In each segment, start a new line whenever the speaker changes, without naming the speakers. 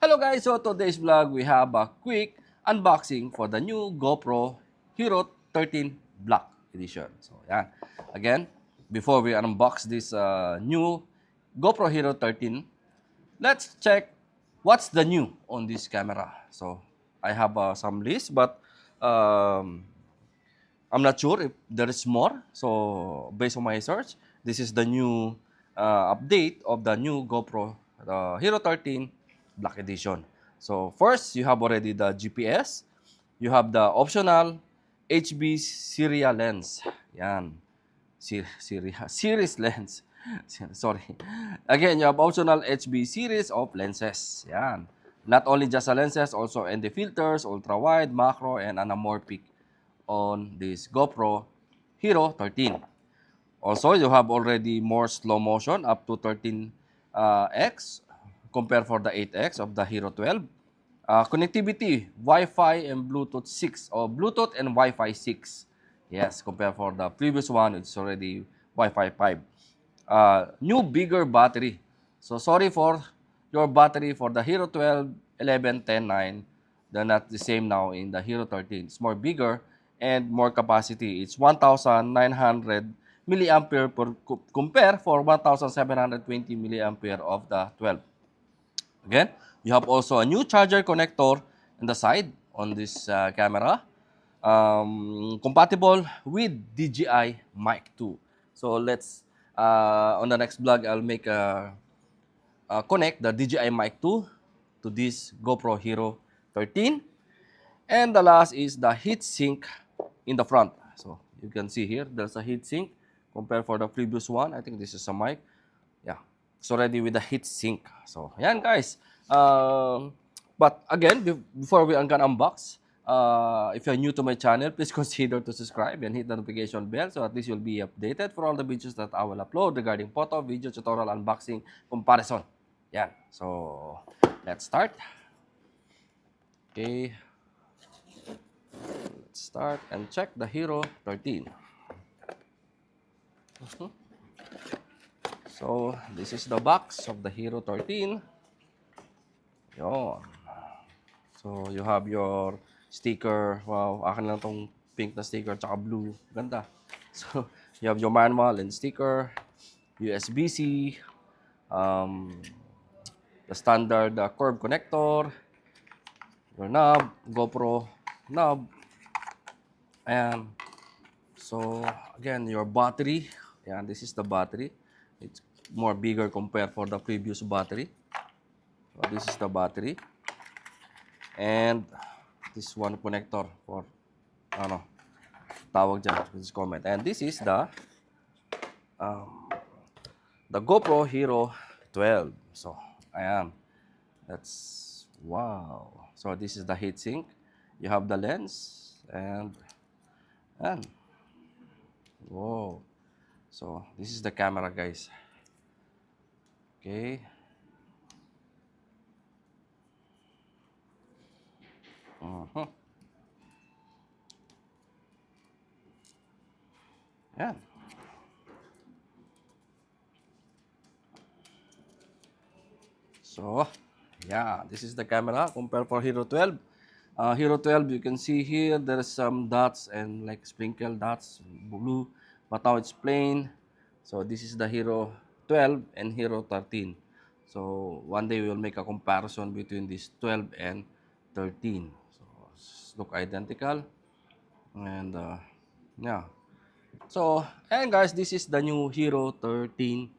Hello guys, so today's vlog we have a quick unboxing for the new GoPro Hero 13 Black Edition. So yan, again, before we unbox this new GoPro Hero 13, let's check what's the new on this camera. So I have some list, but um, I'm not sure if there is more. So based on my search, this is the new update of the new GoPro Hero 13 Black Edition. So first, you have already the GPS. You have the optional HB Syria lens. Yan. Series lens. Sorry. Again, you have optional HB series of lenses. Yan. Not only just the lenses, also and the filters, ultra wide, macro, and anamorphic on this GoPro Hero 13. Also, you have already more slow motion up to 13x compared for the 8x of the Hero 12. Connectivity, Wi-Fi and Bluetooth 6 or Bluetooth and Wi-Fi 6. Yes, compared for the previous one, it's already Wi-Fi 5. New bigger battery. So sorry for your battery for the Hero 12, 11, 10, 9. They're not the same now in the Hero 13. It's more bigger and more capacity. It's 1,900 milliampere per compare for 1,720 milliampere of the 12. Again, you have also a new charger connector on the side on this camera. Compatible with DJI Mic 2. So let's, on the next vlog, I'll make connect the DJI Mic 2 to this GoPro Hero 13. And the last is the heat sink in the front. So you can see here, there's a heat sink compared for the previous one. I think this is a mic. Yeah, it's already with the heat sink. So yan guys. But again, before we can unbox, if you're new to my channel, please consider to subscribe and hit the notification bell so at least you'll be updated for all the videos that I will upload regarding photo, video, tutorial, unboxing, comparison. Yan. So let's start. Okay. Let's start and check the Hero 13. So, this is the box of the Hero 13. Yon. So, you have your sticker. Wow, akin lang tong pink na sticker tsaka blue. Ganda. So, you have your manual and sticker, USB-C, the standard curve connector, your knob, GoPro knob, and so again your battery. Yeah, this is the battery. It's more bigger compared for the previous battery. So this is the battery, and this one connector for ano tawag dyan, this comment. And this is the GoPro Hero 12. So ayan, that's wow. So this is the heatsink. You have the lens and whoa. So this is the camera, guys. Okay. Yan. So, yeah, this is the camera compared for Hero 12. Hero 12, you can see here, there is some dots and like sprinkle dots, blue, but now it's plain. So, this is the Hero 12 and Hero 13. So, one day we will make a comparison between this 12 and 13. So, look identical. And, yeah. So, and guys, this is the new Hero 13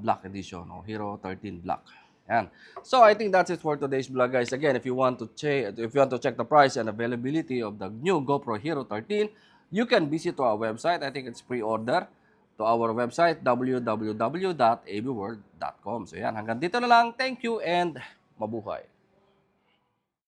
Black Edition or Hero 13 Black. Yan. So, I think that's it for today's vlog, guys. Again, if you want to check the price and availability of the new GoPro Hero 13, you can visit to our website. I think it's pre-order to our website www.abworld.com. So, yan. Hanggang dito na lang. Thank you and mabuhay.